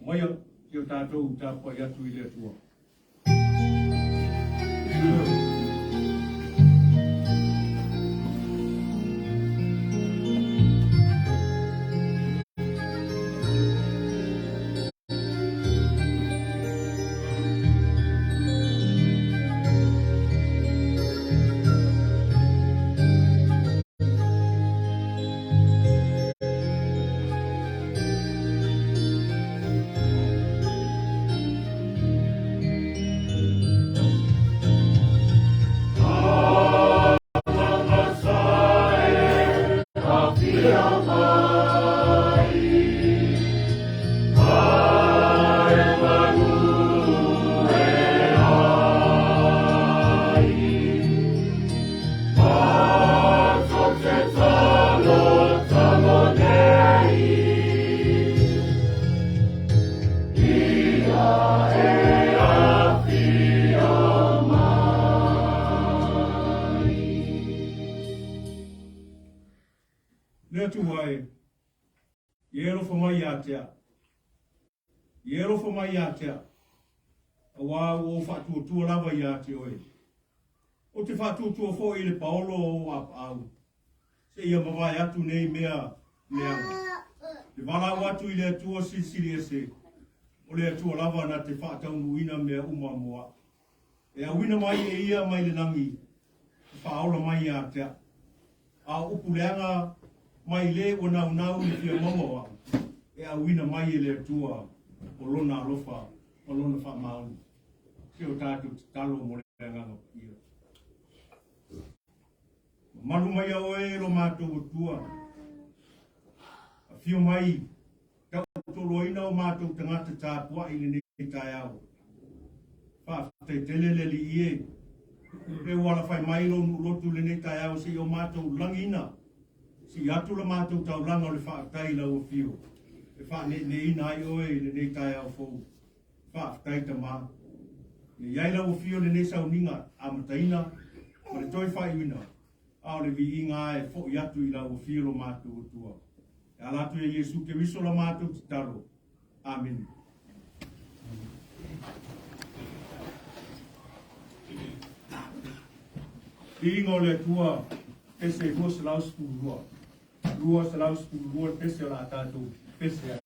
Moia eu tātou tāpua i atu I le atua. Letu wai, yero for my yatia. Yero for my yatia. A wa wo fatu tu lava yati oi. O te fatu tu fo I le Paolo o au. Se ia mawa yatu nei mea mea. Te wala watu I le atua CCCAS. O le atua lava na te whātau nuina mea uma moa. E a wina mai e ia mai le nangi. Whaola mai yatia. A upuleanga mai le o nau nau I fia mamoa, e a wina mai e le atua o lona alofa, o lona wha mauni. Se o tātou talo mo le nganga ia. Malu mai a oe lo mātou o tua. A fio mai, tau toloina o mātou tangata tāpua I le nei tai au. Wha te telele li ie. E wala whai mai lo lotu le nei tai au se o mātou langina. Si atu la mātou tau langa o le whaatai lau o fio. E wha ne ina ai oe le nei tai au fou. Whaatai ta mā. Ne iai lau o fio le nei sau ninga a mataina. Ma le toi whai wina. Ao le vi inga e fo I atu I lau o fio lo mātou o tua. E alatu e Yesu ke wiso la mātou ti taro. Amen. Ingo le tua. Ese lua se lau spulua. Lua se lau spulua pese o la tātou. Pese a.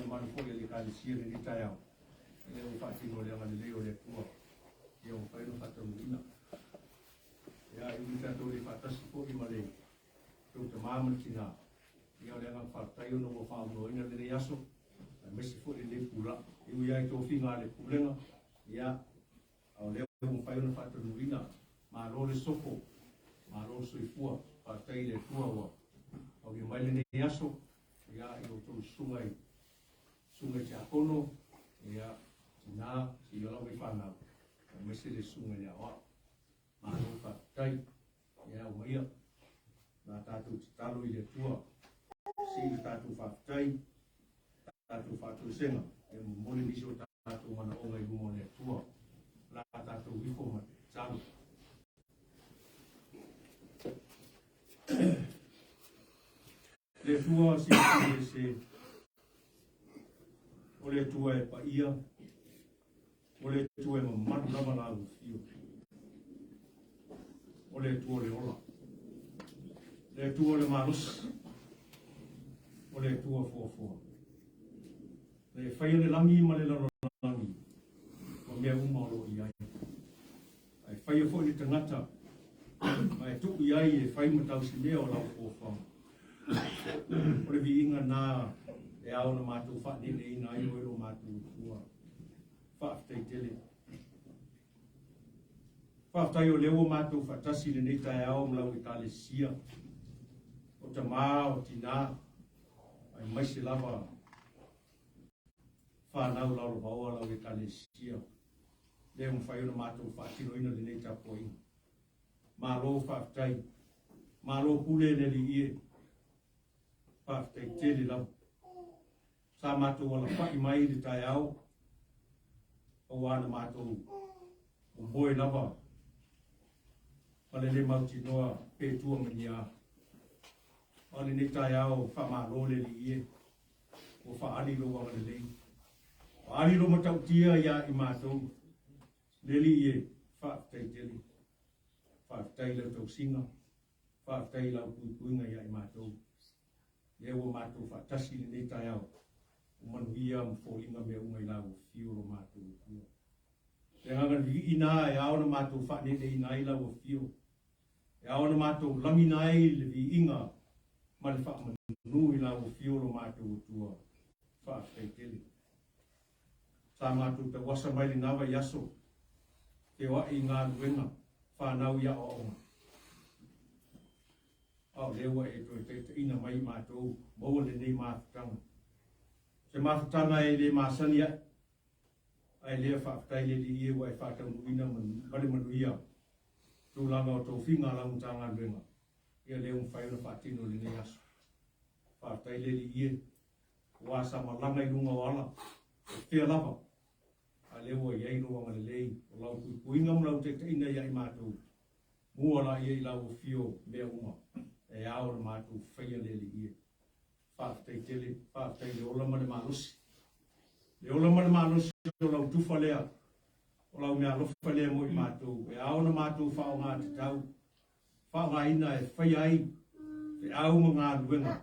manu foi le kalisia le taiao. Le o fatino le ngalele o le tua. Ia o pai no fatamina. Ia i tato le fatasi po i male. Tau te mama tina. Ia o le ngang fatai o no o whaamno ina le aso. Mesi fo le pula. Iu ia i tō whinga le pulenga. Ia au leo o pai no fatamina. Ma lo le soko. Ma lo soifua. Fatai le tua wa. Au i mai le aso. Ia i o tō sungai. Sungai te akono. Ia tina si yola mai whanau. Mesi le sungai le awa. Ma lo fatai. Ia o maia. Nā tātou te talo i le tua. Si tātou fatai. Tātou whātou senga, e mole nisi o tātou mana o ngai lumo le tua, la tātou wiko ma te tālu. Le tua se o le tua e pa ia, o le tua e mamanu lama la u fio, o le tua le ola, le tua le malus, o le tua fua. Le whaia le langi ma le langi, o mea umaro i ai. Ai whaia fo i tangata, ai tuku i ai e whai matau si mea o lau fōwhanga. O le vi inga nā e ao na mātou whanene i nā i oero mātou tua. Whaafitai tele. Whaafitai o leo mātou whatasi le nei tai ao mlau i tāle sia. O ta mā o tina, ai maise lava whanau lau haua lau e kalesia. Leo mwhai ona mātou whaatino ina le nei tapo ina. Mālo whaafitai. Mālo pule le li ie. Whaafitai tele lau. Sa mātou wala whai mai le tai au. O wana mātou o boi lava. Pale le mauti noa pētua mania. O le nei tai au wha mālo le li ie. O wha ali lo wanga le lei. Ari lo matau tia ia i mātou. Leli ie, whaafitai tele. Whaafitai lau tau singa. Whaafitai lau puipuinga ia i mātou. Leo mātou whaatasi ni nei tai au. O manuia mwholinga me ungai lau fio lo mātou tua. Le nganga li ina e aona mātou whaanene ina i lau fio. E aona mātou lamina i le vi inga. Ma le whaamanu i lau fio lo mātou tua. Whaafitai tele. Sa mātou te wasa mai li nawa i aso, te wa i ngā luenga, whanau ia o onga. Au lewa e toi te ina mai mātou, maua le nei mātutanga. Se mātutanga e le māsani ai lea whaafitai le li ie wa e whātau nuina male manuia, tūlanga o tō whinga lau tā ngā luenga. Ia leo mwhai ona whaatino le nei aso. Whaafitai le li ie, wa sa malanga i lunga o ala, o tea lava. Lewa i eino wanga le lei, o lau kuinga mlau te ina ia i mātou. Mua la ia i lau o fio mea uma, e ao na mātou whaia le li ia. Whaafitai tele, whaafitai le ola mane mālosi. Le ola mane mālosi o lau tufa lea, o lau mea lofa lea mo i mātou. E ao na mātou whao ngā te tau, whao ngā ina e whaia ai, e ao ma ngā luenga,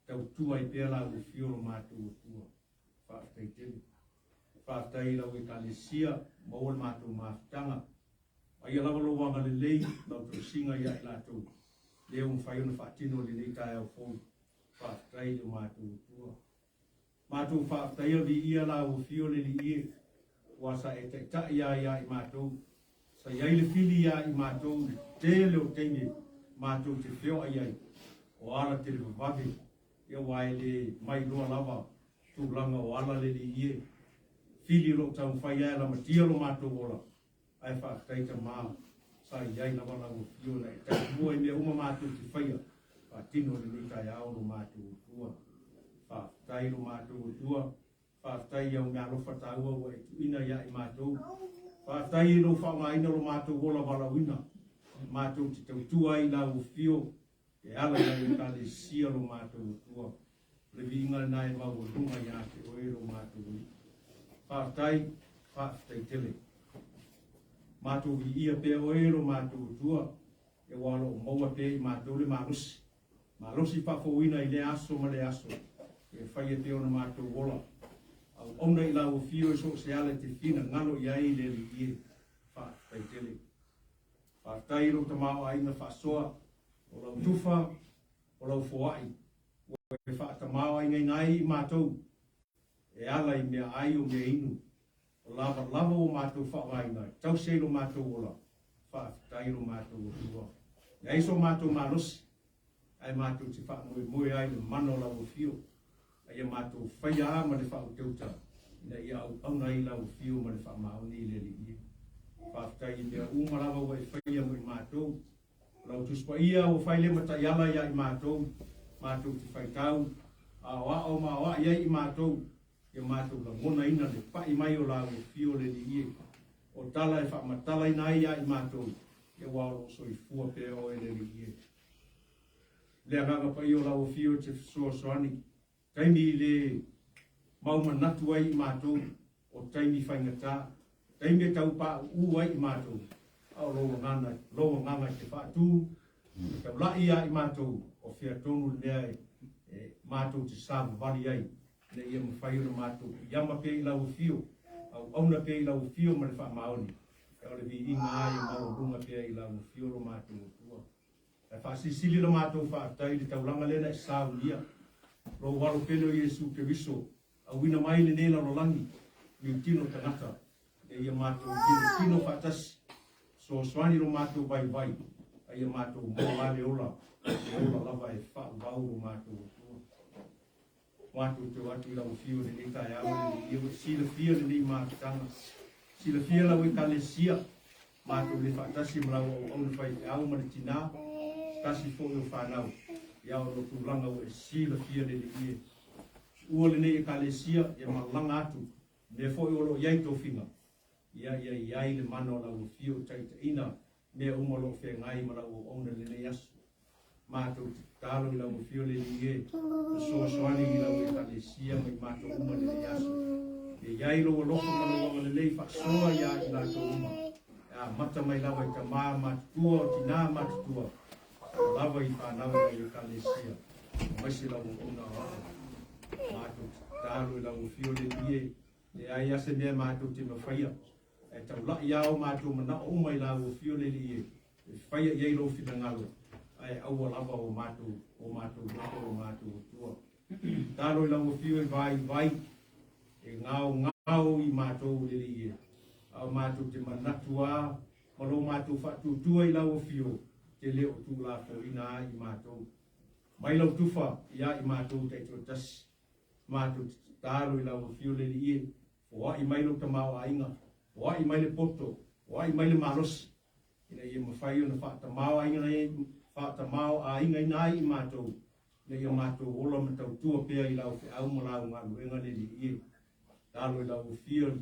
tau tua i pēr lau o fio lo mātou o tua. Whaafitai tele. Whaatai lau e kalesia, maua mātou mātutanga. Ai alawa lo wanga le lei, lau tau singa ia i lātou. Leo mwhai ona whaatino le nei tai au fōu. Whaatai le mātou tua. Mātou whaatai avi ia lau o fio le li ie. Wasa e te ta ia i mātou. Sa iai le fili ia i mātou. Te leo teime mātou te whio ai ai. O ala te le vavave. Ia wai le mai loa lava. Tūlanga o ala le li ie. Fili lo tau whai ai la matia lo mātou ola. Ai whaatai ta mā. Sa iai na wala o fio na e tai mua i mea uma mātou te whaia. Whaatino le nei tai ao lo mātou tua. Whaatai lo mātou tua. Whaatai au mea lofa tāua wa e tuina ia i mātou. Whaatai lo whaongaina lo mātou ola walawina. Mātou te tautua i la o fio. E ala i e kale sia lo mātou tua. Le vi inga nai mau o lunga ia te oe lo mātou. Whaatai, whaatai tele. Mātou vi ia pe oe lo mātou tua. E walo o maua pe i mātou le mālosi. Mālosi whafouina i le aso ma le aso. E whaia te ona mātou ola. ona I lau fio so se ala te fina ngalo iai le li ie wha taitele. Wha tairo ta mao aina wha soa o lau tufa o lau foai. E wha ta mao aina ngai I mātou e ala I mea ai o mea inu. O lava lava o mātou wha waina. Tau seiro mātou ola. Wha tairo mātou o tua. Ia iso mātou mālosi. Ai mātou te wha moe ai le mano lau fio. Ia mātou whaia ma le wha o teuta. Ina ia au nei lau fio ma le wha maoni le li ia. Whaftai I mea umarawa wa I whaia mo I mātou. Lau tuspa ia o whaile mata iala ia I mātou. Mātou te whaitau. A o ma wa ia I mātou. Ia mātou la mona ina le pai mai o lau fio le li ia. O tala e wha matala ina ia I mātou. Ia walo so I fua pe o e le li ia. Le agaga pa I o lau fio te soani. Taimi le mauma natu ai I mātou o taimi whaingata. Taimi e tau pa u ai I mātou. Au loa ngana te whaatu. Tau lai ai I mātou o whia tonu lea e mātou te sāmu wari ai. Le ia mwhai o mātou. Iama pe I lau fio. Au auna pe I lau fio ma le wha maoni. E ole vi inga ai mau runga pe I lau fio lo mātou o tua. E wha sisili lo mātou whaatai le tauranga lena e sāu lia. Lo walo pelo Yesu te viso a wina mai le nela lo langi ni tino tangata e ia mātou tino whatasi so swani lo mātou vai a ia mātou mo ale ola lava e wha wau lo mātou mātou te watu ila o fio le neka e awa le ia sila fia le nei mātanga sila fia la we kalesia mātou le whatasi mlau au le whai e au ma le tina kasi fo o whanau ia o Lotu langa o e sila fia le ie. Ua le nei e kalesia e malanga atu. Me fo e olo iai tō whinga. Ia iai le mano la o fio taita ina. Me umalo whea ngai ma la o ona le nei asu. Mātou talo I la o fio le ie. So soani I la o e kalesia mai mātou uma le nei asu. E iai lo o loko ma lo o le lei whaksoa ia I la tō uma. Mata mai lawa I ka maa matutua o tina matutua. Lava I whanau I kalesia. Maisi lau ona waka. Mātou tālo I lau fio le ie. Le ai ase mea mātou te mawhaia. E tau lai au mātou mana o mai lau fio le ie. E whaia iei lo whina ngalo. Ai aua lava o mātou. O mātou lako o mātou tua. Tālo I lau fio e vai. E ngau I mātou le ie. Au mātou te manatua. Malo mātou whatutua I lau fio. Te leo tu la fo ina I mātou. Mai lau tufa ia I mātou te to tas. Mātou tāro I lau fio le ie. Oa I mai lau tamau a inga. Oa I mai le poto. Oa I mai le malos. Ina ia mawhai o na wha tamau a inga nei. Wha tamau a inga ina I mātou. Ina ia mātou ola ma tau tua pea I lau fe au ma lau ngā luenga le ie. Tāro I lau fio.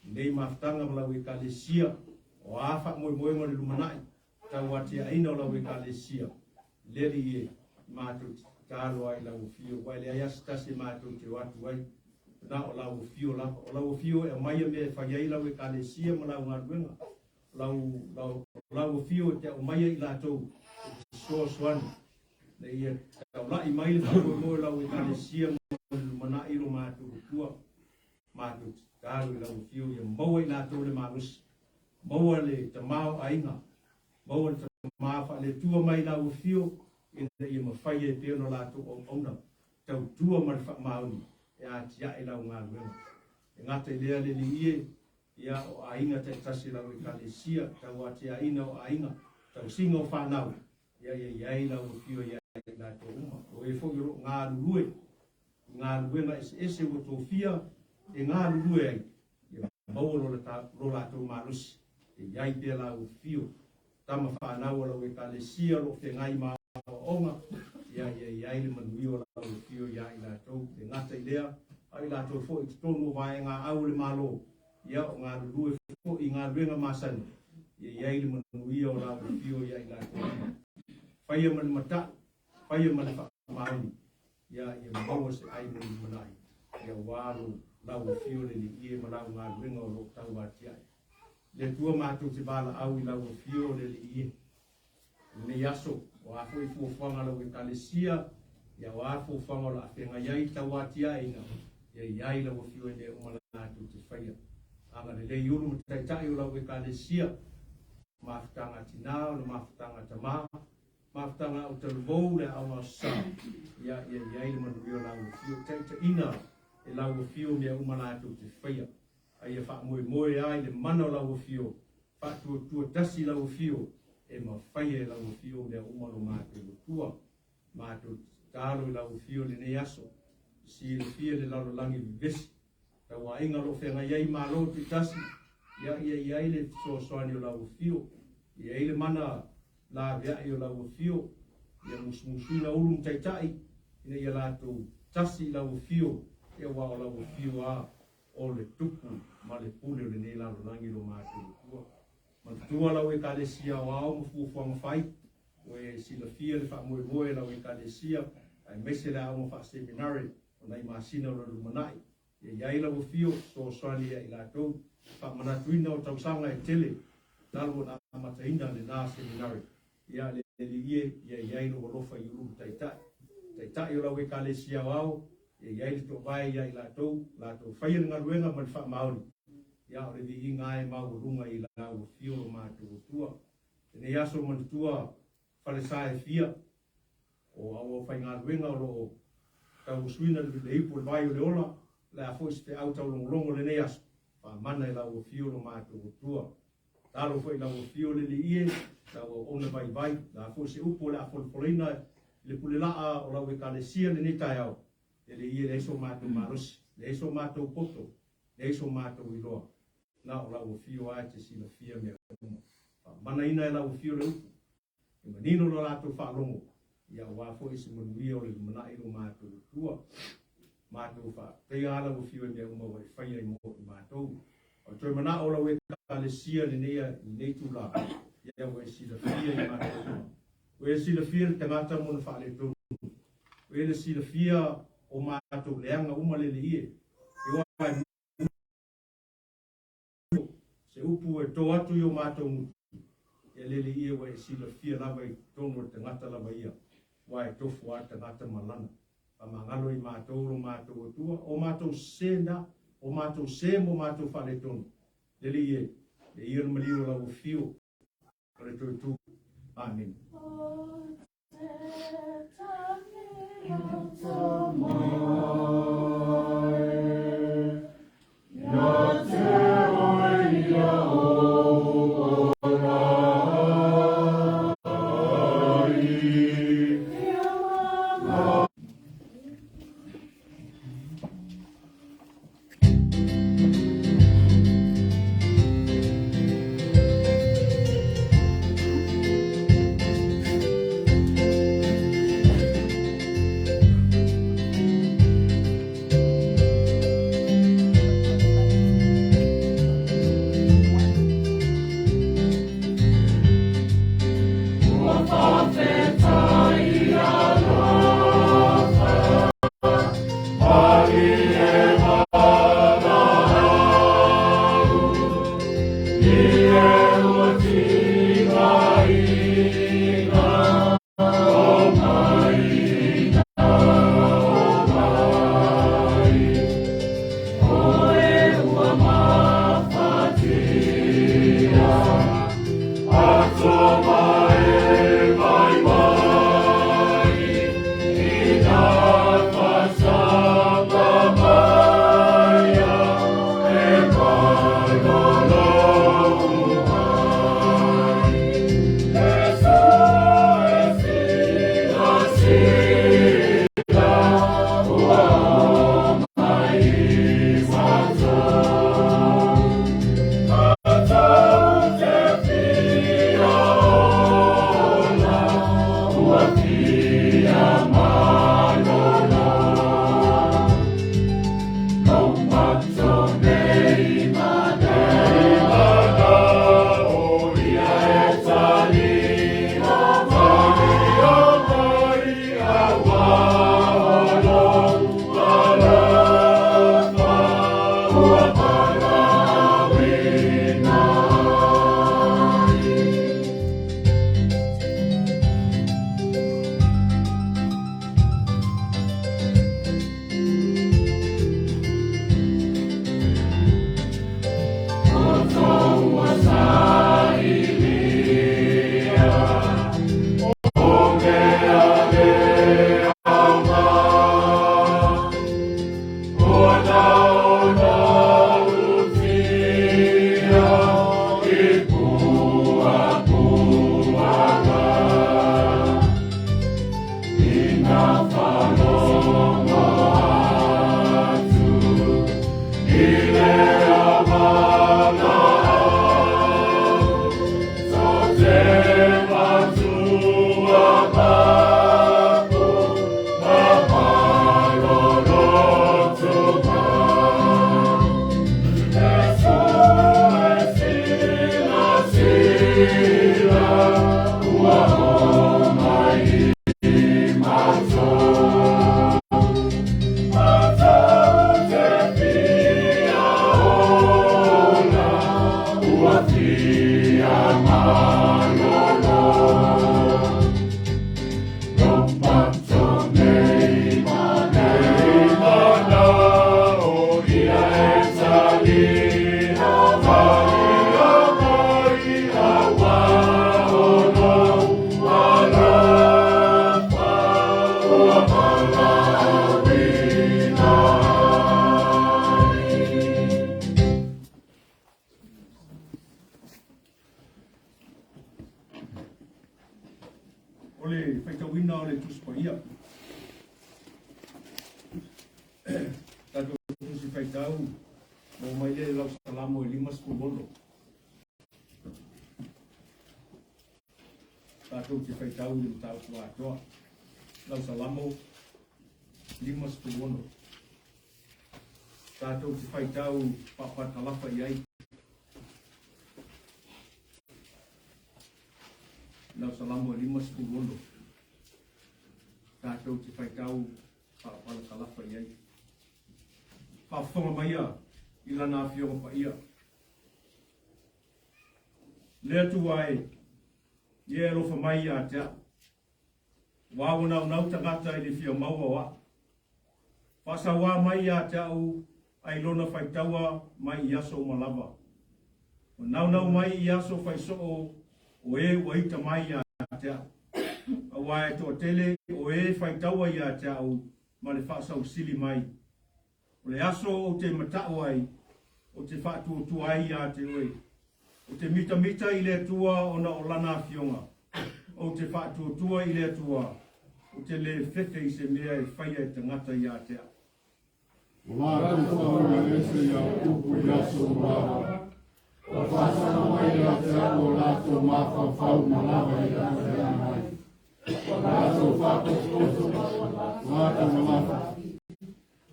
Nei maftanga ma lau e kalesia. O a wha moe ngore lumanai. Tau atia ina lau e kalesia. Leri e mātou tālo ai lau fio. Wai le aias tase mātou te watu ai. Na o lau fio lapa. O lau fio e maia me whaiai lau e kalesia ma lau ngaruenga. Lau fio te o maia I lātou. So swani. Le ia tau lai mai le whakoe moe lau e kalesia mana iro mātou tua. Mātou tālo I lau fio. Ia maua I lātou le malus. Maua le tamau ainga. Maua le mafa le tua mai la o fio ina ia mawhai e peo no lātou o ona. Tau tua ma le whakmauni e a tia e lau ngā luenga. E ngata I lea le li ie ia o ainga te tasi lau I kalesia. Tau a tia ina o ainga. Tau singa o whanau. Ia I lau o fio ia I lātou uma. O e whokiro ngā lulue. Ngā luenga ese o tō fia e ngā lulue ai. Ia maua lo lātou malusi. E iai pia lau o fio. Tama whanau lau e kalesia lo te ngai maa o onga. Ia le manui o lau e fio ia I lātou. E ngata I lea. Ai lātou fo I tonu o vai ngā au le malo. Ia o ngā lulue fo I ngā luenga masani. Ia le manui o lau e fio ia I lātou. Whaia mani mata. Whaia mani whakamauni. Ia maua se ai mani manai. Ia wālo lau e fio le li ie ma lau ngā luenga o lo tau wāti ai. Le tua mātou te bala au I lau o fio le li ie. Ne yaso, o a fo I fuafanga lau e kalesia, ia o a fuafanga la whenga iai tau atia ina. iai lau fio e mea umana atu te whaia. Anga le lei uru tai tai o lau e ka le sia, mafutanga tina, le mafutanga tama, mafutanga o taluvou le awa sa, iai le manu rio lau fio, tai ta ina e lau fio mea umana atu te whaia. Ai e wha moe moe ai le mana o lau fio, wha tua tasi lau fio, e ma whaia e lau fio mea umano mātou tua, mātou tāro i lau fio le nei aso, si le fia le lalo langi vivesi, ta wa inga lo whenga iai malo te tasi, ia le so soani o lau fio, ia le mana la vea i o lau fio, ia musumusuina ulum taitai, ina ia lato tasi lau fio, ia wa o lau fio a o le tupu, ma le pule o le nei lalo langi lo mātou tua. Matua lau e kalesia o au mafufuanga whai, o e sila fia le wha moe moe lau e kalesia, ai mese le au mawha seminari, o nei masina o le rumanai. Iai lau fio, so soani ia i lātou, wha manatuina o tausanga e tele, nalo na mataina le nā seminari. Ia le ie, iai lo lofa i uru taitai. Taitai o lau e kalesia o au, iai le to vai ia i lātou whaia ngā ruenga man wha maori. Ia o le vi ngai mau runga i lau fio o mātou tua. Tene aso man tua whare sae fia, o au whai ngā ruenga o lo tau suina le ipu le vai o le ola, le a fwoi te au tau longo le nei aso, wha mana i lau fio o mātou tua. Taro fwoi lau fio le ie, lau ona vai, le a fwoi se upo le a folfolina, le pule laa o lau e kalesia le nei tai au. Le ie le iso mātou marosi, le iso mātou poto, le iso mātou iloa. Na o lau fio ai te sila fia mea kuma. Mana ina e lau fio le upu. E manino lo lato wha longo. Ia wafo isi manuia o le mana ilo mātou tua. Mātou wha. Tei a lau fio mea uma wai whaia i mo i mātou. O toi mana o lau e kalesia le nei tu la. Ia wai sila fia i mātou. Wai sila fia le tangata mona wha le tonu. Wai le sila fia o mātou leanga uma le ie. E wai se upu e tō atu i o mātou mutu. E lele ia wai sila fia lawa i tonu o te ngata lawa ia. Wai tofu a te ngata malana. Pa mangalo i mātou o mātou atua. O mātou sena, o mātou semo, mātou whale tonu. Lele ia, le ia malio lawa fio. Kare tō tu. Amen. faitau mo mai le lau salamo 5 tātou te faitau le tau tua atoa lau salamo 5 tātou te faitau papatalafa iai lau salamo 5 tātou te whaitau whakalafa iai. Whawhonga mai a, i lana whionga pa ia. Lea tu ai, i e lofa mai a tea. Wāwana nau tangata i le whio maua wa. Whasa wā mai a tea au, ai lona whaitaua mai i aso malava. Nau mai i aso whaiso o e waita mai a tea. Awai to tele o e whaitaua i a te au ma le whaasau sili mai. O le aso o te matau ai, o te whaatua ai i a te oe. O te mita i le tua o na o lana fionga. O te whaatua i le tua, o te le whewhe i se mea e whaia e tangata i a te au. O lātou whaunga ese i a kupu i aso mrawa. O whasana mai a te au o lātou mawhawhau malawa i a te mai. Lato Papa Toto, Mata Mama,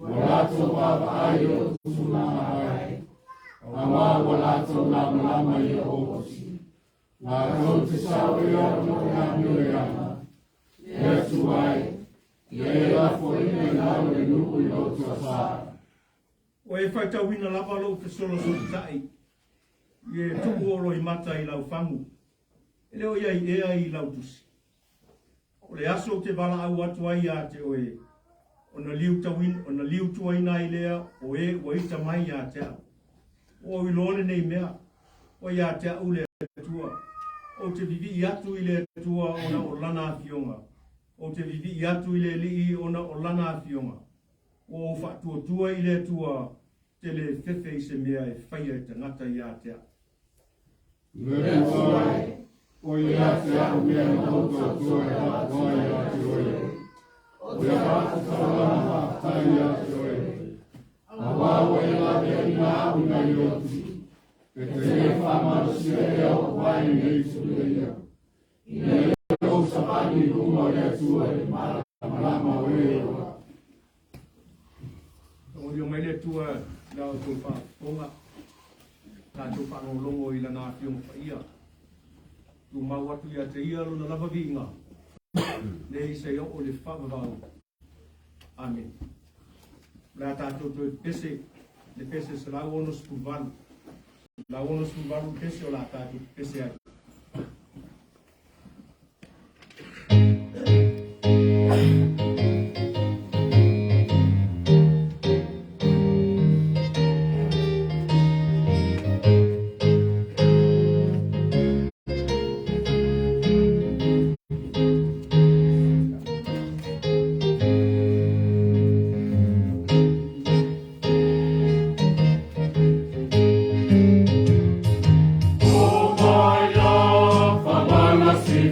Lato Papa Ayo, Sunamai, Amawa Lato Lama Yosi, Lato Tisawia, Mokanuyama, Yesuai, Yela for in our new Lotu. O e whaitau ina lava lo te solo sotai, e tuku oro I mata I lau whangu, e leo ia I ea I lau tusi. O le aso te wala au atu ai a te oe, o na liu tuaina I lea, o e waita mai a te au. O ilone nei mea, o ia te au le tua. O te vivi I atu I le tua o na o lana a fionga. O te vivi I atu I le lii o na o lana a fionga. O whaatua tua I le tua, te le whewhe I se mea e whaia e tangata I a te au. Le tuai. O ia te au mea na hoto tua e hapawai a te oe. O ia hata tawana tai a te oe. A wawa e la te ina au na iotu. E te e whamarasia e au wai nei tue ia. I ne o sapani kuma e tua e marama o e oa. O io mai le tua na o tu whaponga. Na tu whanolongo I lana whionga pa ia. Tu mau atu ia te ia luna lava vinga. Nei se o le whawawau. Amen. La tātou tu pese, le pese se lau ono spuvalu. Lau ono spuvalu pese o la tātou pese ai.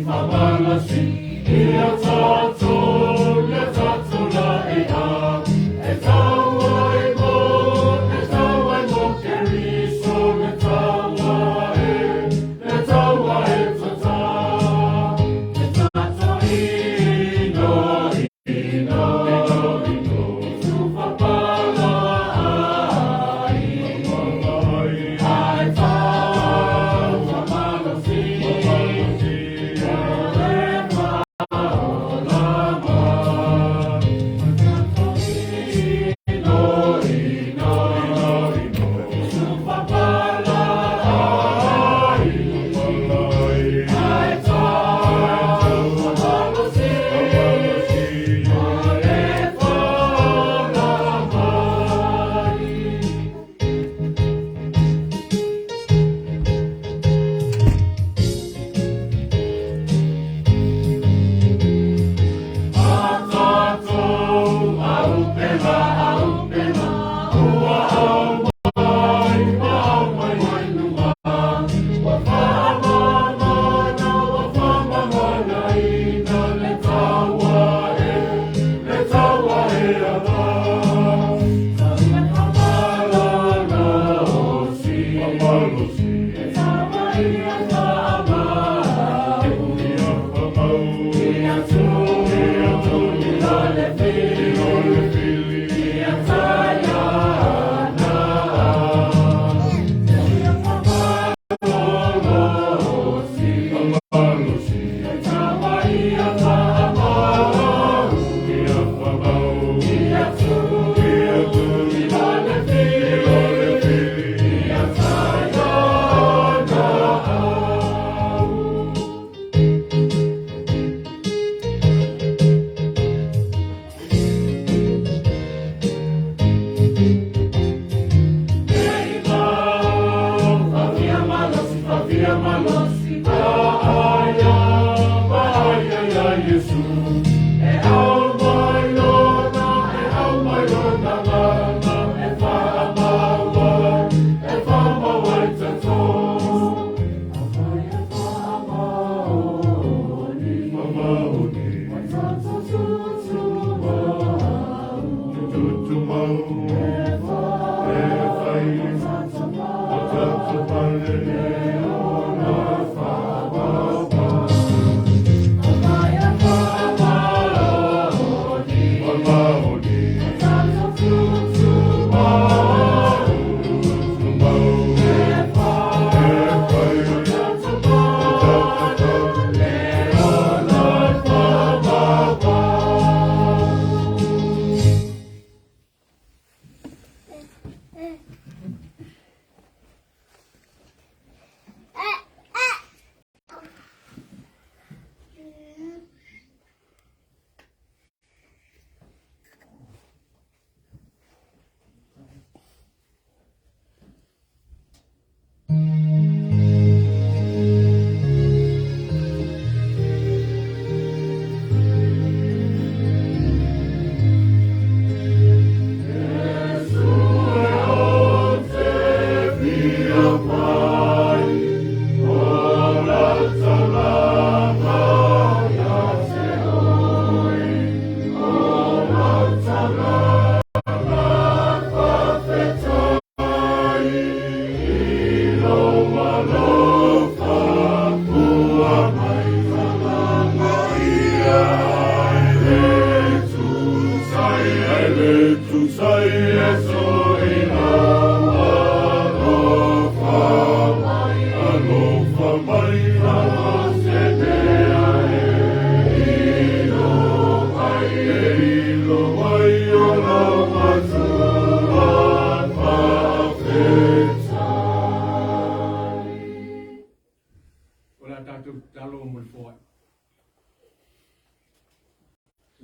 Famana si, ia tatou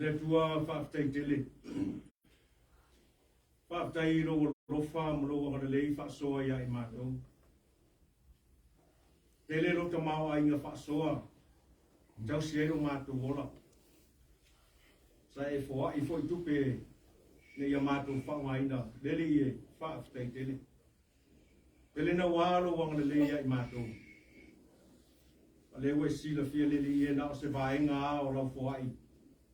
Le tua whaaftai tele. Whaaftai ro rofa mlo hana lei whaasoa ia I mātou. Tele ro tamau a inga whaasoa. Tau siero mātou ora. Sa e foa I foi tupe ne ia mātou whaamaina. Lele I whaaftai tele. Tele na wāro wangana lei ia I mātou. Le we sila fia lele I na o se vaenga a o lau foa I.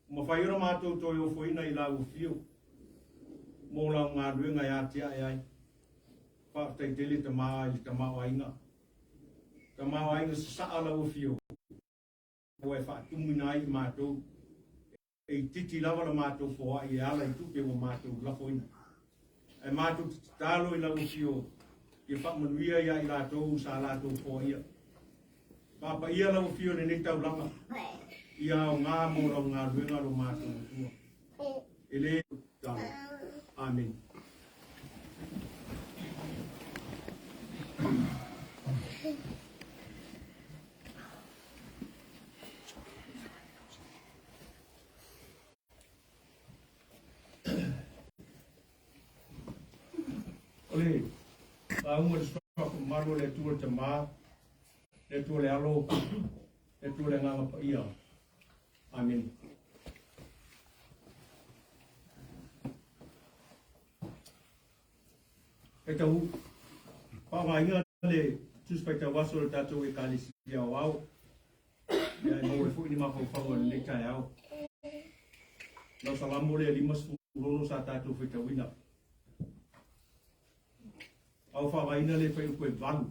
Ma whaiora mātou toi o whaina I lau fio. Mō lau ngā ruenga I atia e ai. Whaaftai tele ta maa I ta maa wainga. Ta maa wainga sa saa lau fio. O e whaatumina I mātou. E titi lava la mātou whoa I ala I tupe o mātou la whoina. E mātou talo I lau fio. I whaamanuia ia I lātou sa lātou whoa ia. Papa ia lau fio ne ne tau langa. Ia o ngā mōra o ngā ruenga ro mātou tua. E le tau. Amen. Ole, uma de sua mano le tua te mā, le tua le alo, le tua le nganga pa ia. Amen. E tau, whaamainga le tuspaita waso le tātou e kālisi ia o au. Ia e mau e fuk ni mako whaua le tai au. Nau salamo le limas furono sa tātou whita wina. Au whaamainga le whai uko e vanu.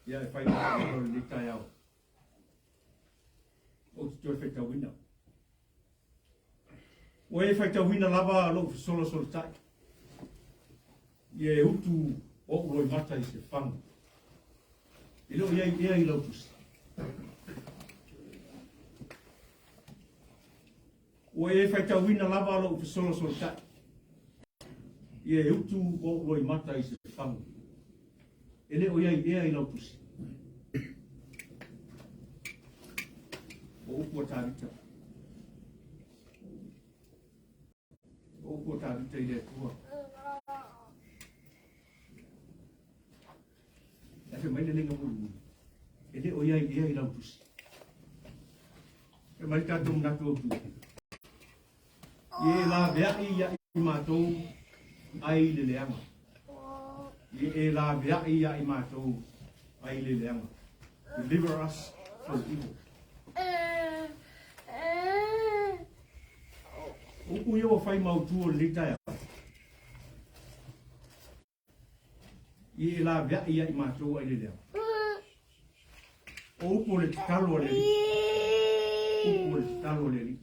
Ia e whai mako le tai au. O te tue whita wina. O e whita wina lava alo solo tai. Ie utu o roi mata I se whanga. I leo ia I lautus. O e whaitau wina lava alo upu solo tai. Ie utu o roi mata I se whanga. E leo ia I lautus. O upu a tāwita. O upu a tāwita I le tua. E mai le lenga mulu. E le o ia I lautus. E mai tātou mnatu o tu. Ie la vea ia I mātou ai le leanga. Ie la vea ia I mātou ai le leanga. Deliver us from evil. Uku ia o whai mautua le taia. I e la vea ia I mātou ai le lea. O upo le talo le li. Upo le talo le li.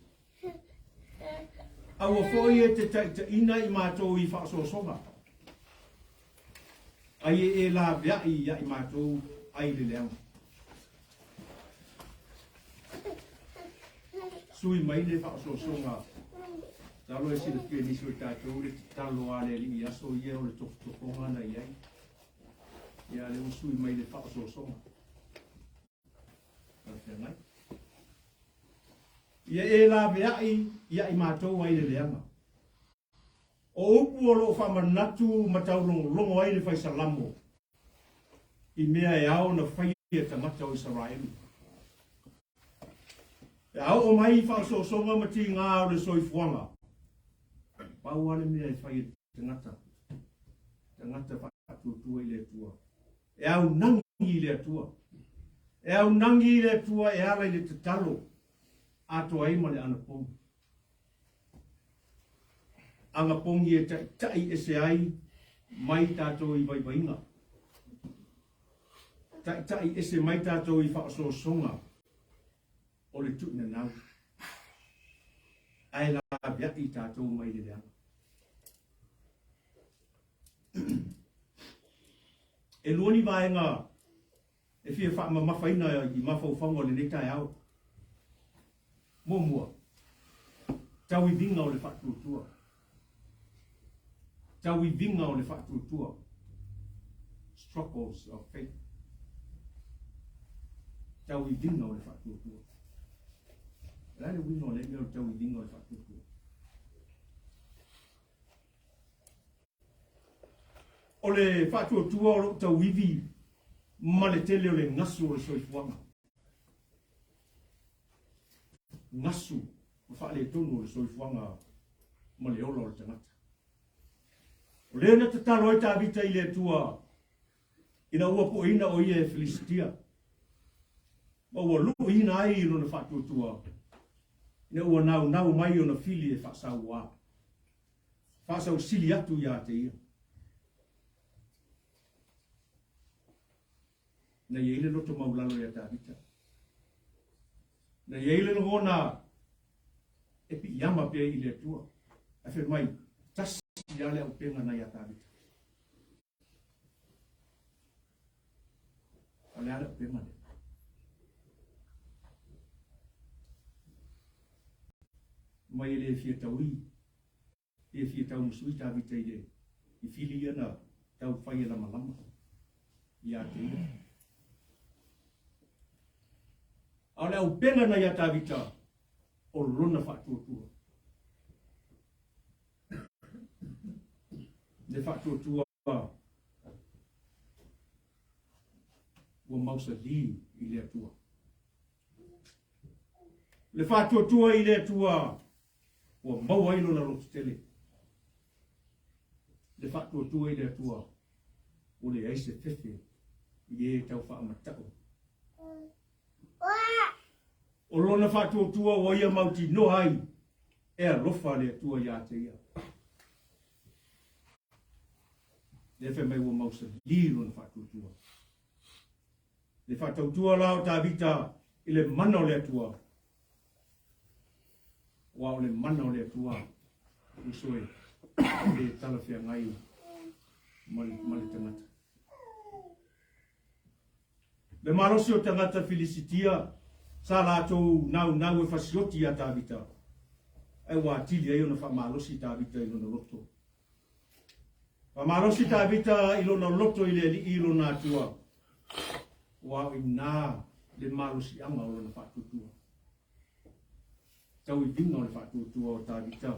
Awa foi e te ina I mātou I whaasosonga. Ai e la vea ia I mātou ai le lea. Sui mai le whaasosonga. Talo e sila pia niso I tātou le talo a le li aso ia o le tokonga na iai. Ia le usui mai le whaasosonga. Ngai. Ia e la veai ia I mātou ai le leanga. O upu o lo whamanatu mataurong longo ai le whaisalamo. I mea e ao na whaia tangata o Israeli. E ao o mai whaasosonga mati ngā o le soifuanga. Pau ane mea e whaia tangata. Tangata whaatutua I le tua. E au nangi I le tua. E au nangi I le tua e ala I le tatalo. Ato ai ma le ana pongi. Anga pongi e tai ese ai mai tātou I vaivainga. Tai ese mai tātou I whaasosonga o le tuina nau. Ai la biaki tātou mai le leanga. E luoni vaenga e fia wha mawhaina I mawhauwhanga o le netai au. Mōmua. Tau I vinga o le whatutua. Tau I vinga o le whatutua. Struggles of faith. Tau I vinga o le whatutua. Rane winga o le mea o tau I vinga o le whatutua. O le whatutua o tau iwi ma le tele o le ngasu o le soifuanga. Ngasu o whaale tonu o le soifuanga ma le ola o le tangata. O le na te talo I tāwita I le tua ina ua po ina o ia e Filistia. Ma ua lupu ina ai ino na whatutua. Ina ua nau mai o na fili e whaasau wā. Whaasau sili atu ia te ia. Na yeile loto maulalo ia tāwita. Na yeile no ona e pi yama pe I le tua. A whi mai, tasi ale au penga na ia tāwita. Ale ale au penga le. Mai ele e fia tau I. E fia tau musui tāwita I le. I fili ia na tau whai e lama lama. Ia te ia. Ale au penga na ia tāwita o lona whatuatua. Le whatuatua ua mausa li I le atua. Le whatuatua I le atua ua mau ailo na rotu tele. Le whatuatua I le atua o le aise fefe I e tau whaamatau. O lona whatuatua o ia mauti no hai e a lofa le atua ia te ia. Le whe mai ua mausa li lona whatuatua. Le whatuatua lao tāwita I le mana o le atua. Wa o le mana o le atua. Usoe le talawhia ngai mali tangata. Le marosi o tangata Filistia sa lātou nau e whasioti a tāwita. E wā tili ai ona whamalosi tāwita I lona loto. Whamalosi tāwita I lona loto I le li I lona atua. Wā I nā le malosi anga o lona whatutua. Tau I vinga o le whatutua o tāwita.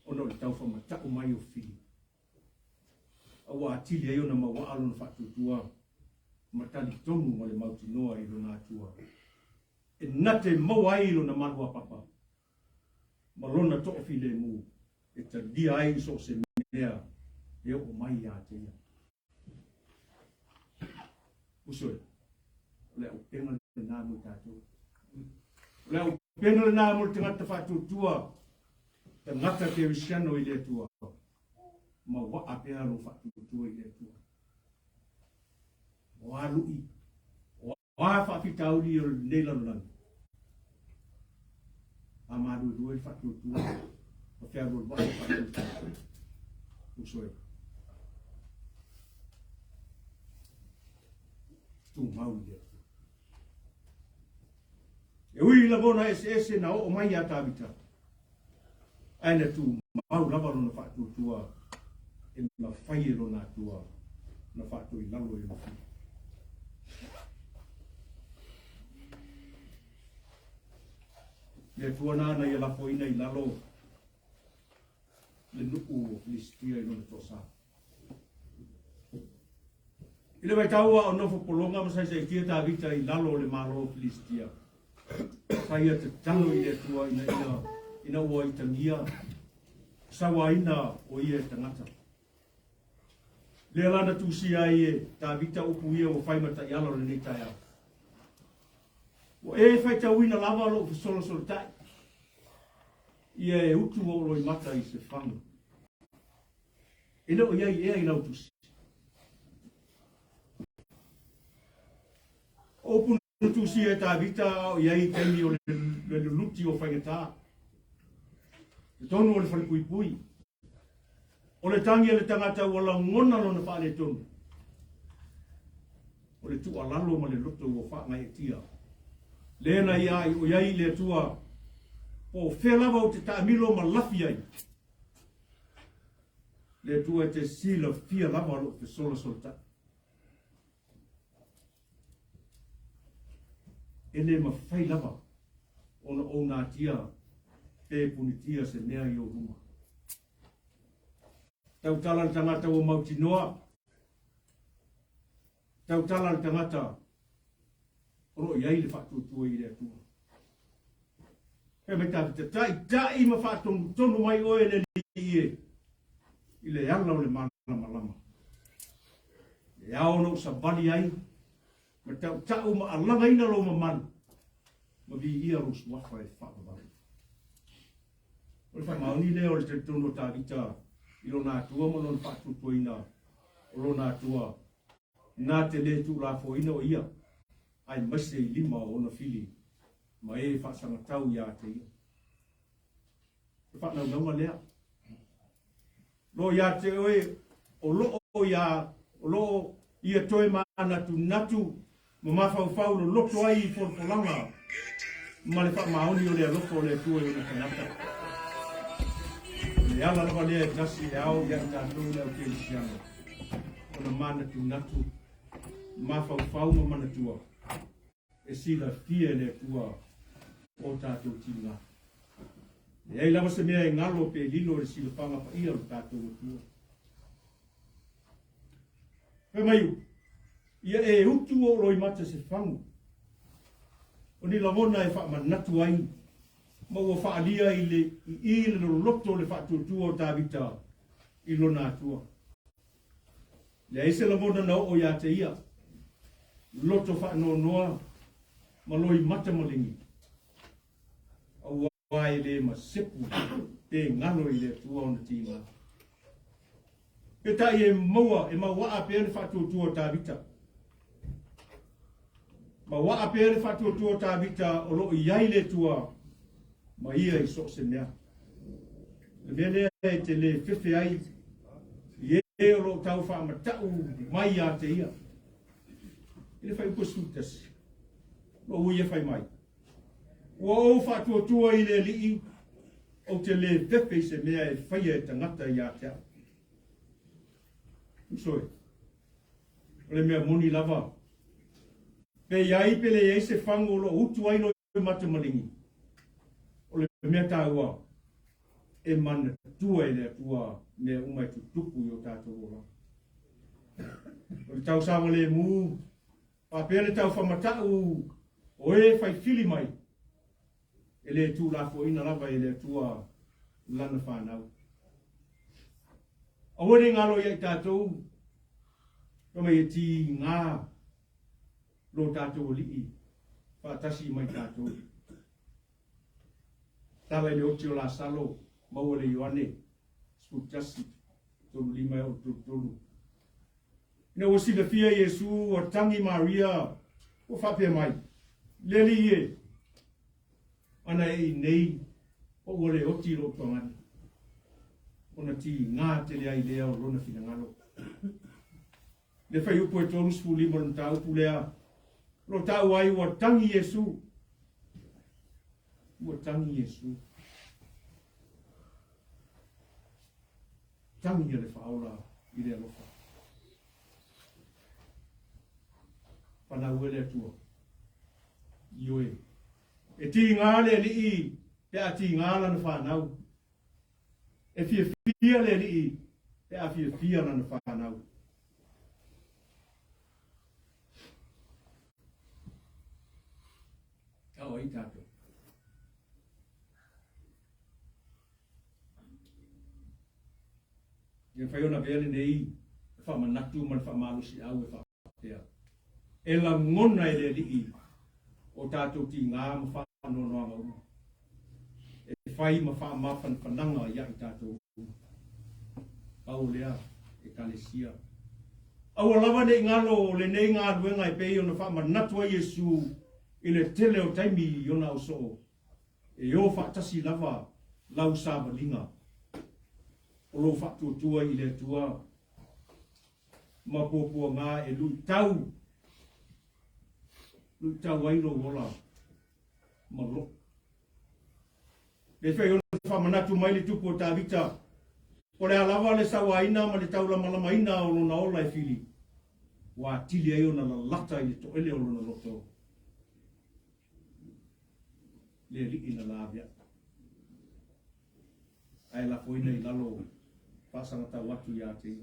Ona o le tau whamatau mai o fili. A wā tili ai ona mawa lona whatutua. Matali tonu o le mauti noa I lona atua. E nate maua I lona malua papa. Malona to'ofi le mu. E ta dia ai so se mea. E o mai a te ia. Usoe. Le au penga le nāmu tātou. Le au penga le nāmu te ngata whatutua. Te ngata te wisiano I le tua. Ma wa apea lo whatutua I le tua. o alui, o afa fitauri o neilalan. Amadu dua fatu tua, o fiaru o fatu tua. Usoi. Tu mau dia. E ui la bona ese na o mai ata vita. Aina tu mau lava no fatu tua. E na fai ro na tua. Na fatu I lalo I na fi. Le tua na I la foina I lalo. Le nuku listia I no tosa. Ile vai taua o nofo polonga ma sai kia ta vita I lalo le malo listia. Sai te talo I le tua ina ua I tangia. Sawa ina o ia tangata. Le lana tu si ai ta vita upu ia o fai mata ialo le nei tai au. O fai tau ina lava lo solo tai. Ia utu o roi mata I se whangu. Ina o iai ea ina utusi. Opu tu si ta vita o iai temi o le luti o whaingata. Le tonu o le whalepui pui. O le tangi le tangata wala ngona lo na whaale tonu. O le tu alalo ma le loto o wha ngai tia. Lena iai o iai le tua o whelava o te taamilo ma lafi ai. Le tua te sila fia lava lo te sola solta. Ele ma fai lava ona o nā tia e punitia se mea I o ruma. Tau tala le tangata o mautinoa. Tau tala le tangata oro iai le whatutua I le atua. E mai tāpita tai ma whatonu tonu mai oe le li e. I le ala o le malama. E ao no sa bali ai. Ma tau ma alanga ina lo ma man. Ma vi ia rus wafa e whakabari. O le whai mauni leo le te tono tā vita. I lo nā tua mo non whatutua ina. O lo nā tua. Nā te le tu la fo ina o ia. Ai mase I lima o na fili. Ma e whasanga tau ia te ia. E whanau naunga lea. Lo ia te oe. O lo o ia. O lo ia toe maana tu natu. Ma mawhau lo loko ai I forpolanga. Ma le whamaoni o lea loko o lea tua I o na kanata. Le ala lava lea e tasi e au ia tātou lea o ke lisianga. O na mana tu natu. Mawhau ma mana tua. E sila fia lea tua o tātou tina. E ai lava se mea e ngalo pe lilo le sila panga pa ia o tātou tua. Pe maiu. Ia e utu o roi mata se whangu. O ni lavona e whamanatu ai. Ma ua whaalia I le loto le whaatutua o tāwita I lona atua. Le eise lavona na o ia te ia. Loto whaanonoa ma loi mata malingi. A wai le ma sepu te ngalo I le tua o na tīma. Ke tai e maua e maua apea le whaatutua o tāwita. Ma wa apea le whaatutua o tāwita o lo iai le tua. Ma ia I so se mea. Le mea lea e te le whiwhi ai. I e o lo tau wha ma tau mai a te ia. I le whai uposutas. Lo ui e whai mai. Ua o whatuatua I le lii. O te le whiwhi se mea e whai e tangata I a te au. Usoe. O le mea moni lava. Pe iai pe le e se whango lo utu ai no mata malingi. O le mea tāua e mana tua I le tua mea umai tu tupu I o tātou ola. O le tau sawa le mū, pāpea le tau whamatau o e whai whili mai. E le tū la fo ina lava I le tua lana whanau. A wale ngalo I tātou, kama I ti ngā lo tātou li'i, whaatasi mai tātou. Tala le Lotu Elisara mau le Ioane skutasi tolu lima o tolu. Ne o si le fia Yesu o tangi Maria o whapea mai. Leli e. Ana e nei o ole o tiro tongani. Ona ti ngā te lea I lea o rona whina ngalo. Le whai upo e tonu spuli mo na tau Pulega. Lo tau ai o tangi Yesu. O tangi Yesu. Tangi le whaola I le alofa. Pana uele atua. Ioe. E ti ngāle li I. Te a ti ngāla na whanau. E fia le li I. Te a fia na whanau. Tau ai tātou. Ia whai ona vele nei, whamanatu man whamalusi au e whapea. E la ngona e le li I, o tātou ti ngā ma whanonoa ngau. E whai ma whamawhan whananga ia I tātou. Pau lea, e kalesia. Au alawa nei ngalo, le nei ngā ruenga e pei ona whamanatu a Yesu, I le tele o taimi I ona o so. E o whaatasi lava, lau sāwalinga. O lo whatuatua I le tua. Ma pōpua ngā e lui tau. Lui tau wairo wola. Ma lo. Le whai ona whamanatu mai le tupu o tāwita. O le alawa le sawaina ma le taula malamaina o lona ola e whili. Wa tili ai ona la lata I le toele o lona loto. Le li ina lavia. Ai la foina I lalo pasanga ta watu ya te.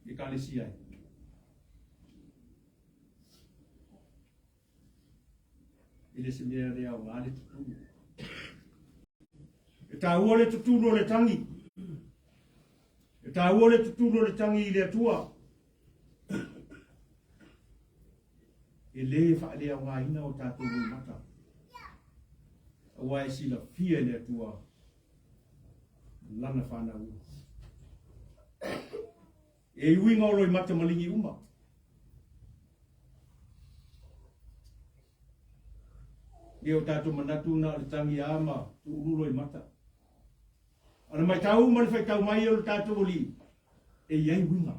I kalesi ai. I le semea rea o ngale tutu. E ta ua le tutu no le tangi. E ta ua le tutu no le tangi I le atua. E le whaalea o ngā ina o tātou rui mata. Awa e sila fia le atua. Lana whanau. E ui ngoloi mata malingi uma. E o tātou manatu na le tangi ama tu uruloi mata. Ana mai tau mani whai tau mai o le tātou oli. E iai winga.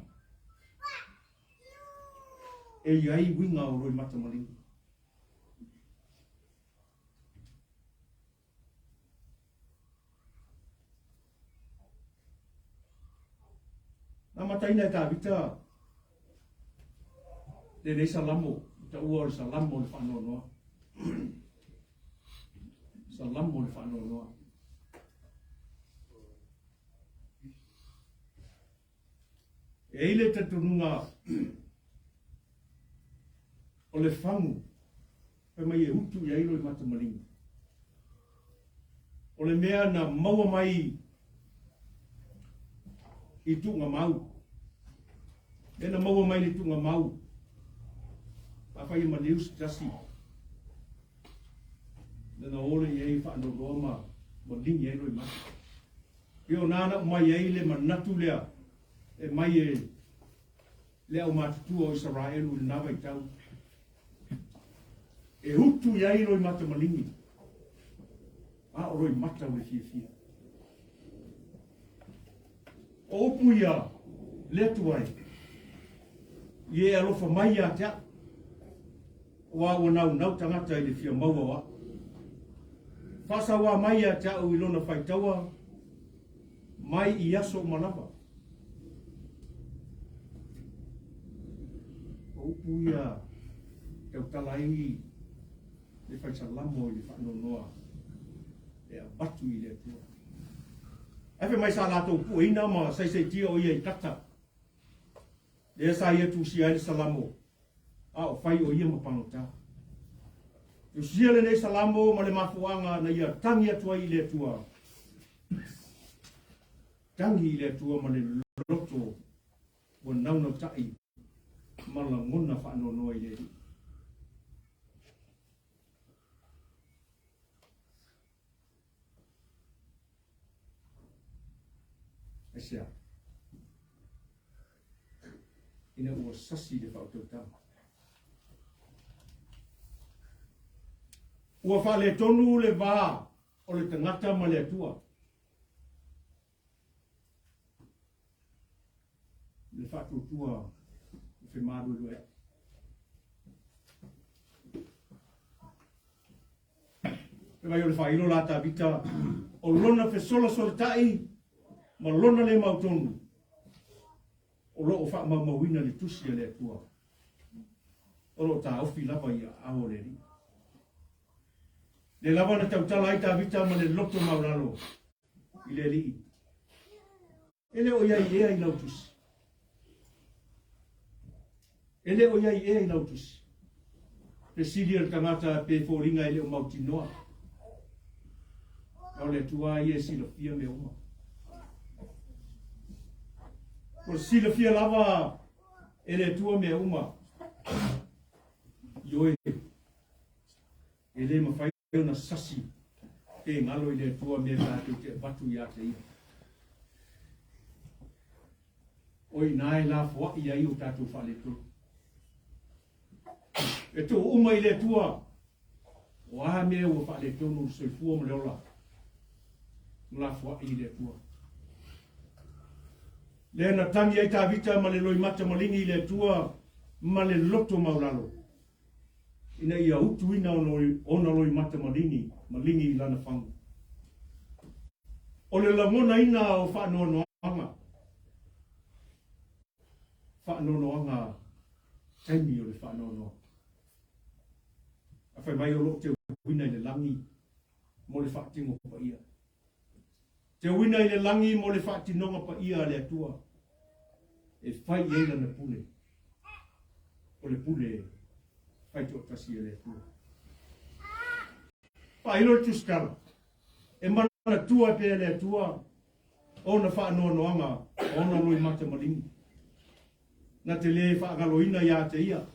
E iai winga o roi mata malingi. Nā mataina e tā vita. Le nei salamo. Ta ua o le salamo le whanonoa. Salamo le whanonoa. E ile te tununga o le whangu. Pe mai e hutu I airo I mata malingi. O le mea na maua mai I tunga mau. E na maua mai I tunga mau. Pawhai ma neus tasi. Na ole I ei whaano roma ma lingi airo I mata. Pio nana mai ei le manatu lea. E mai e lea o matutua o Israelu I nawa I tau. E hutu I airo I mata malingi. A o roi mata o le fia. O upu ia letu ai. I e alofa mai a tea. O a nau tangata I le fia maua wa. Fasa wa mai a tea o ilona whaitaua. Mai I aso malava. O upu ia tau talai le whaisalamo I le whanonoa. E a batu I le tua. Efe mai sa lato pu ina ma sai tia o ia I kata. Le sa ia tu si ai salamo. A o fai o ia ma panota. Tu sia le nei salamo ma le mafuanga na ia tangi atua I le tua. Tangi I le tua ma le loto. Wa nauna tai. Ma la ngona whanonoa I le. Asia. Ina ua sasi le whautau tama. Ua wha le tonu le vā o le tangata ma le atua. Le whatutua whi maru lue. E mai o le whailo la ta vita o lona fe sola tai ma lona le mautonu. O lo o wha mawina le tusi le atua. O lo ta ofi lava ia ao le ri. Le lava na tautala ai ta vita ma le loto mauralo. I le ri. Ele o iai ea I lautusi. Ele o iai ea I lautusi. Pe sili al tangata pe fōringa ele o mautinoa. O le tua ia sila fia me uma. O sila fia lava ele tua me uma. Ioe. Ele mawhai na sasi. Te ngalo I le tua me tātou te batu ia te ia. Oi nai la fua ia I o tātou whale tō. E tō uma I le tua. O aha mea ua whale tōnu soifua mo leola. La fua I le tua. Le na tangi ai tā vita ma le loi mata malingi I le tua ma le loto maulalo. Ina ia utu ina ona loi mata malingi I lana whangu. O le langona ina o whaanoanoanga. Whaanoanoanga taimi o le whaanoanoa. A whai mai o lo te wina I le langi mo le whaatingo pa ia. Te wina I le langi mo le whaatinonga pa ia le atua. E whai eila na pule. O le pule whai te otasi le atua. Whailo le tuskala. E mana tua pe le atua. O na whaanoanoanga. O na loi mata malingi. Na te le whaagaloina ia te ia.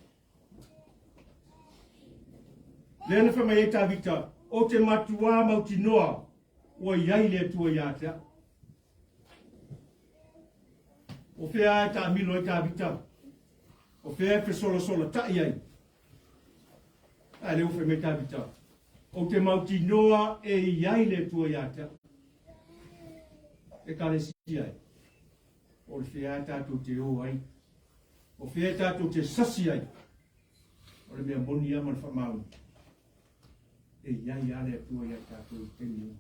Le na whamai e tā vita. O te matua mauti noa. Ua iai le tua ia tea. O whea e tā milo e tā vita. O whea e sola ta iai. A leo whea me tā vita. O te mauti noa e iai le tua ia tea. E kare si ai. O le whea e tātou te o ai. O whea e tātou te sasi ai. O le mea moni ama le whamau. E iai a le tua ia tātou te nio.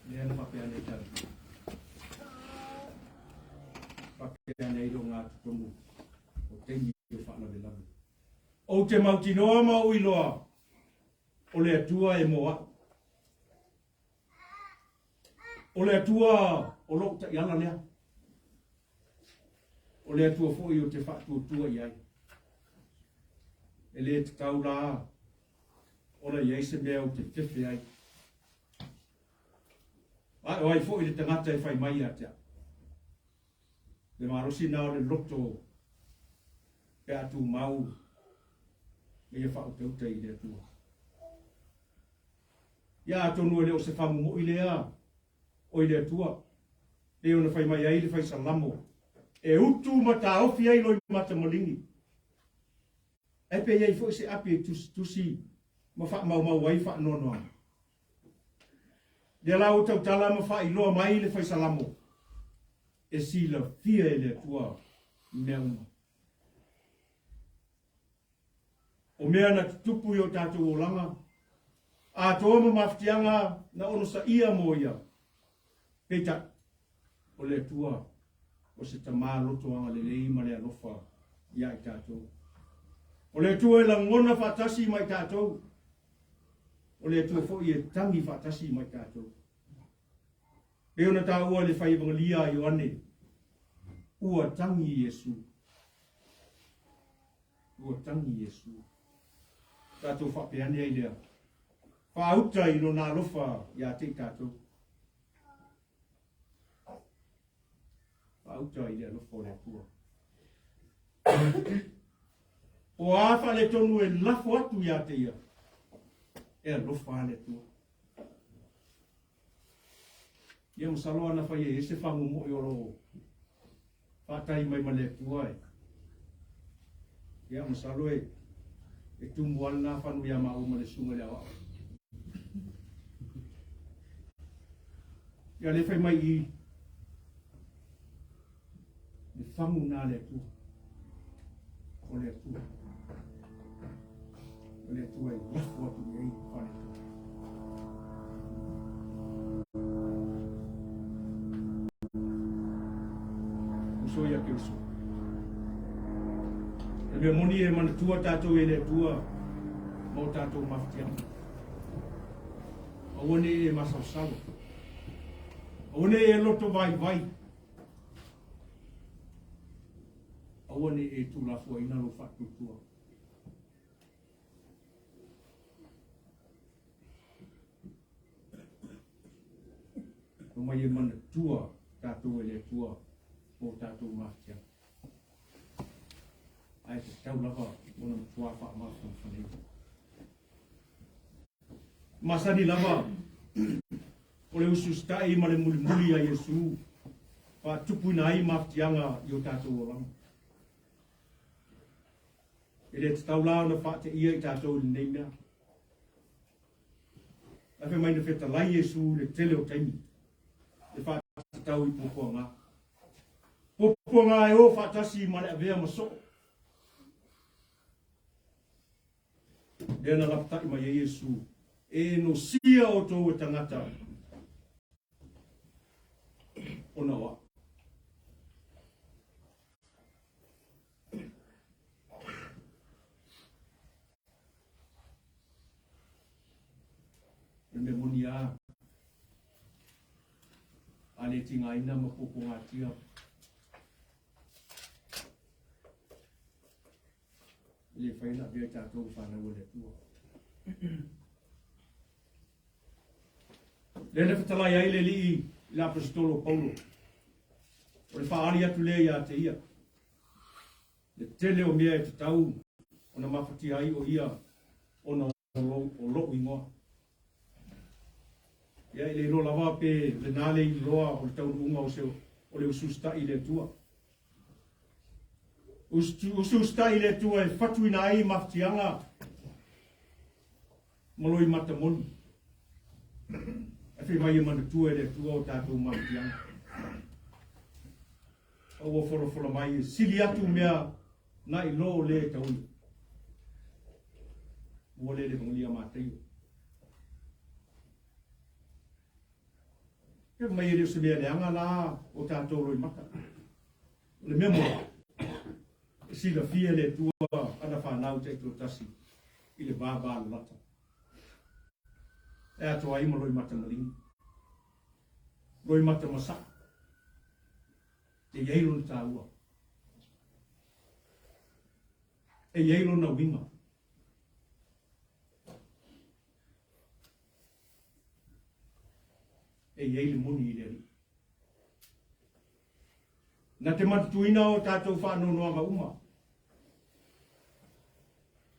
Leana papeane tau. Papeane I ronga tutongu. O tengi o whaana le lamu. O te mautinoa ma uiloa. O le atua e moa. O le atua o lo ta iala lea. O le atua foi o te whaatua iai. E le te tau la. O le iai se mea o te whiwhi ai. Ai o ai foi le tangata e whai mai a tea. Le marosi na o le loto. Pe atu mau. Me ia whautauta I le atua. Ia tonu ele o se whamu mo I lea. O I le atua. E ona whai mai ai le whai salamo. E utu mata ofi ai loi mata malingi. E pe iai fo se api tusi. Ma wha mau wai wha nonoa. Le la o tau tala ma wha iloa mai le whai salamo. E sila fia e le atua mea uma. O mea na tupu I o tātou o langa. A toa ma maftianga na ono sa ia mo ia. Peita. O le atua. O se tamā loto anga le lei ma le alofa ia I tātou. O le atua e la ngona whatasi mai tātou. O le atua fo I e tangi whatasi mai tātou. E ona tā ua le whai vangalia I oane. Ua tangi Yesu. Ua tangi Yesu. Tātou whapeane ai lea. Whaauta I no nā lofa ia te tātou. auta i le lofo le tua. O afa le tonu e lafo atu ia te ia. E alofa le tua. Ia masalo ana fai e se whangu mo i oro. Whatai mai ma le tua e. Ia masalo e tumu ana whanu ia ma uma le sunga le awa. Ia le fai mai i le whangu nā le tua. O le tua. O le tua e lafo atu i ei whane tua. Uso ia ke uso. E me moni e mana tua tātou e le tua mo tātou mawhitianga. Awane e masausawa. Awane e loto vai vai. Awane e tūlafua ina lo whatutua. O mai e mana tua tātou e le tua mo tātou mawhitianga. Ai te tau lava ona tua wha mawham whanei. Masani lava o le usu stai ma le muli muli a Yesu. Pa tupu na ai mawhitianga i o tātou o lama. E le tau lao na wha te ia i tātou i nei mea. Awe mai na wheta lai Yesu le tele o taimi. Le wha te tau i pupua ngā. Pupua ngā e o whatasi ma le avea maso. Lena lapta i mai e Yesu. E no sia o tō e tangata. Ona wa. E me moni a. Ale tinga ina ma popo ngā tia. Le whaina vea tātou whanau le tua. Lena whatalai ai le li i la apostolo Paulo. O le whaari atu le ia te ia. Le tele o mea e te tau. O na mawhati ai o ia. O na o lo ingoa. Ia i le ro lava pe le nale i loa o le tau unga o seo. O le ususta i le tua. Ususta i le tua e whatuina ai mawhatianga. Maloi mata monu. E whi mai e mana tua e le tua o tātou mawhatianga. O whora mai e sili atu mea na i lo le taui. Mua le hongia mātei. E mai e reo se mea le anga la o tātou roi mata. Le mea moa. Sila fia le tua ana whanau te to tasi i le bābā lata. E ato ai ma roi mata maringi. Roi mata masa. Te yeilo na tāua. E yeilo na winga. E yeilo moni i le ri. Na te matatuina o tātou whanonoa ma uma.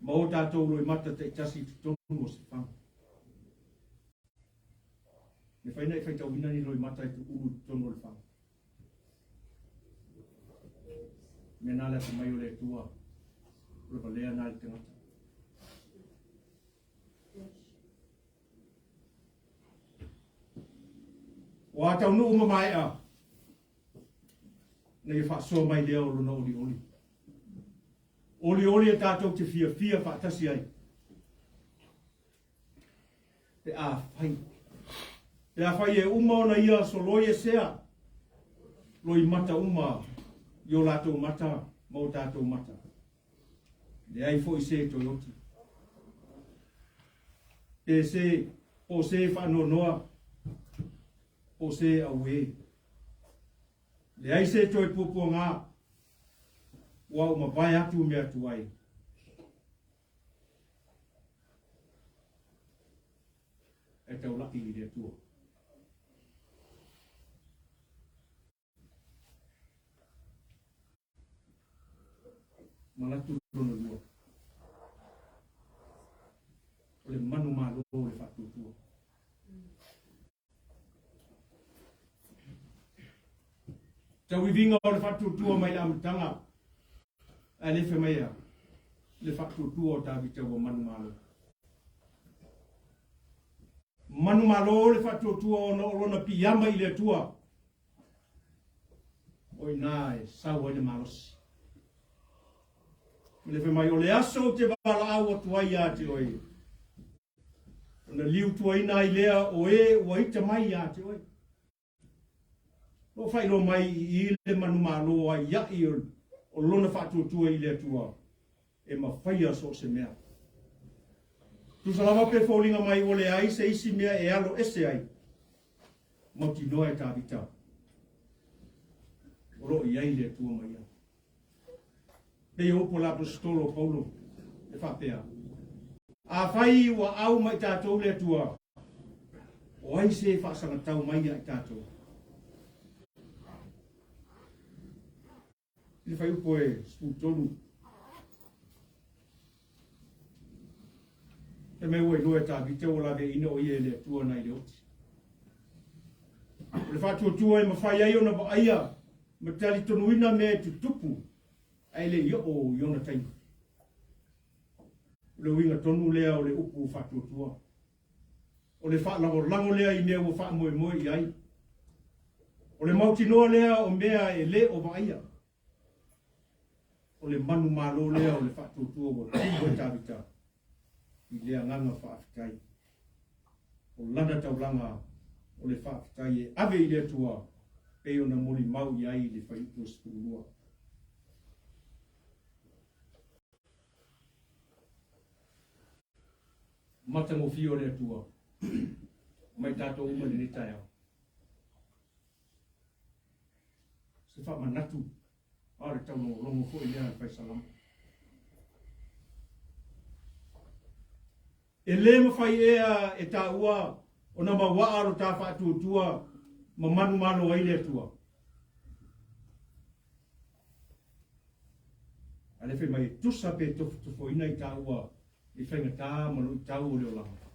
Ma o tātou roi mata te tasi tonu o se whanga. Me whaina e whaitau ina ni roi mata e tu uru tonu o le whanga. Me nāle te mai o le tua. Rapa lea nāle te ngata. O atau nu uma mai a. Nei whaasoa mai lea o lona oli oli. Oli oli e tātou te fia fia whaatasi ai. Te a whai. Te a whai e uma ona ia so loi e sea. Loi mata uma. Io lātou mata. Mau tātou mata. Le ai fo i se toyoti. Te se. O se whanonoa. O se aue. Le ai se toi pupu ngā. Wau ma vai atu me atu ai. E tau laki i le tua. Malatu tono lua. O le manu malo le whatutua. Tau I vinga o le whatutua mai le amatanga. A le whemea. Le whatutua o tavi tau o manu malo. Manu malo le whatutua o na orona piyama I le tua. Oi nā e saua le malosi. Le whemai o le aso te wala au atu ai ate oi. Na liu tuaina I lea o o ita mai ate oi. Lo fai lo mai I le manu malo ai iai o lona whatutua I le tua. E ma whaia so se mea. Tu salawa pe fōlinga mai o le ai se isi mea e alo ese ai. Mauti noa e tāwita. Oro I ai le tua mai ai. Pei opo la apostolo Paulo e whapea. A whai wa au mai tātou le tua. O ai se whaasanga tau mai ai tātou. Le whai upo e sputonu. E me ue noe tāwite o la ve ina o ie le tua nai le oti. Le whatuatua e mawhai ai ona wa aia. Ma tali tonuina me tutupu. Ai le yo o yona taima. Le winga tonu lea o le upu whatuatua. O le whaalango lea I mea o whaamoe moe I ai. O le mautinoa lea o mea e le o vaia. O le manu malo lea o le whatuatua o le tāwita. I lea nganga whaafitai. O lana taulanga o le whaafitai e ave I lea tua. Pei ona moli mau I ai le whaitua spulua. Matango fio le tua. Mai tato uma le tai au. Se fa manatu. Are tau no longo fo I lea fai salam. E le mawhai ea e tā ua o na mawaa ro tā whatuatua ma manu malo ai le tua. Ale whi mai tusa pe tofo ina I tā ua I whainga tā malo I tau o leo langa.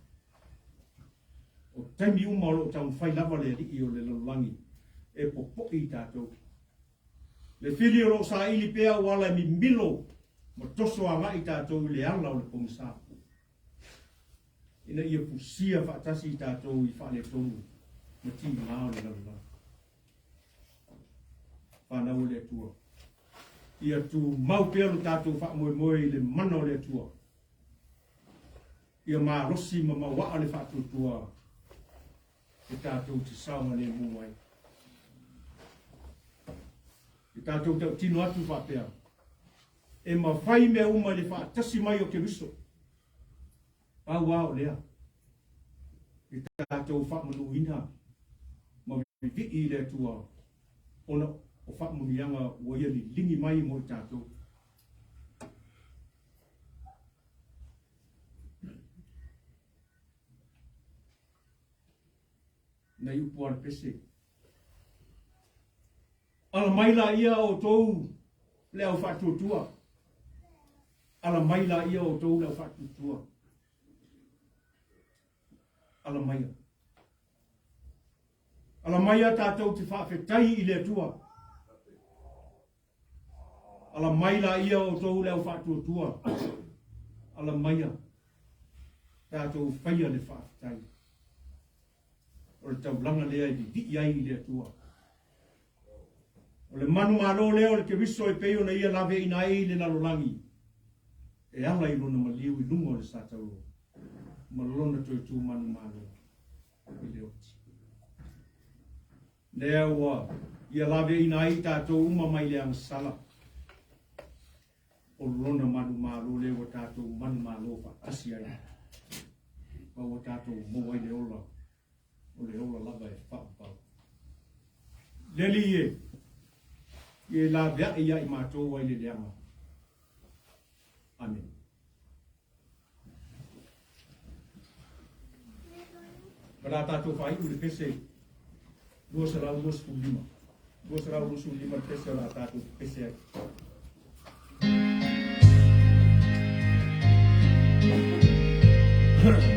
O taimi uma o lo tau whai lava le ri o le lalangi e popo I tātou. Le whiri o lo sa ili pea wala mi milo ma toso a ngai tātou le ala o le pongsa. Ina ia pusia whaatasi I tātou I whaane tonu ma ti ngāo le lalangi. Whanau le tua. Ia tu mau pea lo tātou whaamoe moe I le mana o le tua. Ia mā rosi ma mawaa le whatuatua e tātou te saunga le muai. E tātou tau tino atu whapea. E ma whai mea uma le whaatasi mai o ke riso. Pau wao lea. E tātou whaamanu ina. Ma vi I le tua. Ona o whaamanu ianga o ia li lingi mai mo I tātou. Nei upuara pese. Ala maila ia o tou le au whatuatua. Ala maila ia o tou le au whatuatua. Ala maia. Ala maia tātou te whaafetai I le tua. Ala maila ia o tou le au whatuatua. Ala maia tātou whaia le whaafetai. O le taulanga lea I di ai I le tua. O le manu malo lea o le ke wiso e peo na ia lave ina ai le nalolangi. E ala I lona maliu I lungo le satau. Malona toi tu manu malo. I le oti. Lea ua ia lave ina ai tātou uma mai le angsala. O lona manu malo lea o tātou manu malo pa asi ai. Pa o tātou mo ai le ola. O le ola lava e whaapau. Leli e. E la vea e ia I mātou ai le leanga. Amen. Para tātou whai ule pese. 2 sarau 2.5. 2 sarau 2.5 pese o la tātou pese ai. Amen.